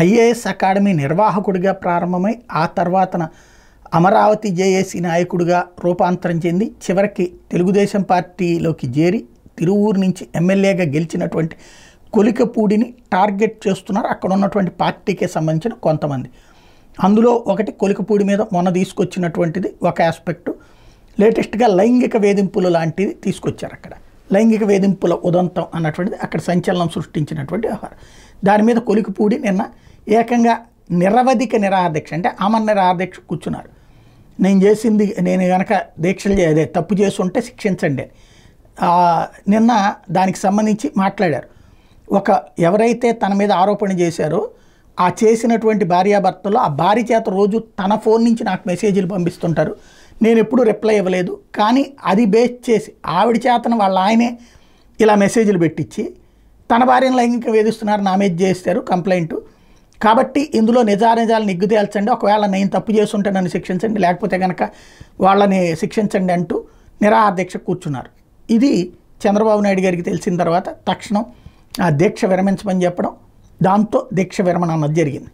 IAS academy నిర్వాహకుడిగా ప్రారంభమై ఆ తర్వాతన అమరావతి జేఏసీ నాయకుడిగా రూపాంతరం చెంది చివరికి తెలుగుదేశం పార్టీలోకి చేరి తిరువూరు నుంచి ఎమ్మెల్యేగా గెలిచినటువంటి కొలికపూడిని టార్గెట్ చేస్తున్నారు అక్కడ ఉన్నటువంటి పార్టీకి సంబంధించిన కొంతమంది. అందులో ఒకటి కొలికపూడి మీద మొన్న తీసుకొచ్చినటువంటిది ఒక ఆస్పెక్టు. లేటెస్ట్గా లైంగిక వేధింపులు లాంటిది తీసుకొచ్చారు. అక్కడ లైంగిక వేధింపుల ఉదంతం అన్నటువంటిది అక్కడ సంచలనం సృష్టించినటువంటి వ్యవహారం. దాని మీద కొలికపూడి నిన్న ఏకంగా నిరవధిక నిరాహారదీక్ష అంటే ఆమరణ నిరాహారదీక్ష కూర్చున్నారు. నేను కనుక దీక్షలు అదే తప్పు చేస్తుంటే శిక్షించండి అని నిన్న దానికి సంబంధించి మాట్లాడారు. ఎవరైతే తన మీద ఆరోపణ చేశారో ఆ చేసినటువంటి భార్యాభర్తలు ఆ భార్య చేత రోజు తన ఫోన్ నుంచి నాకు మెసేజ్లు పంపిస్తుంటారు, నేను ఎప్పుడూ రిప్లై ఇవ్వలేదు, కానీ అది బేస్ చేసి ఆవిడ చేతన వాళ్ళ ఆయనే ఇలా మెసేజ్లు పెట్టించి తన భార్యను లైంగిక వేధిస్తున్నారు, నా మీద చేస్తారు కంప్లైంట్, కాబట్టి ఇందులో నిజాలు నిగ్గు తేల్చండి, ఒకవేళ నేను తప్పు చేస్తుంటే నన్ను శిక్షించండి, లేకపోతే కనుక వాళ్ళని శిక్షించండి అంటూ నిరాహారదీక్ష కూర్చున్నారు. ఇది చంద్రబాబు నాయుడు గారికి తెలిసిన తర్వాత తక్షణం ఆ దీక్ష విరమించమని చెప్పడం, దాంతో దీక్ష విరమణ అన్నది జరిగింది.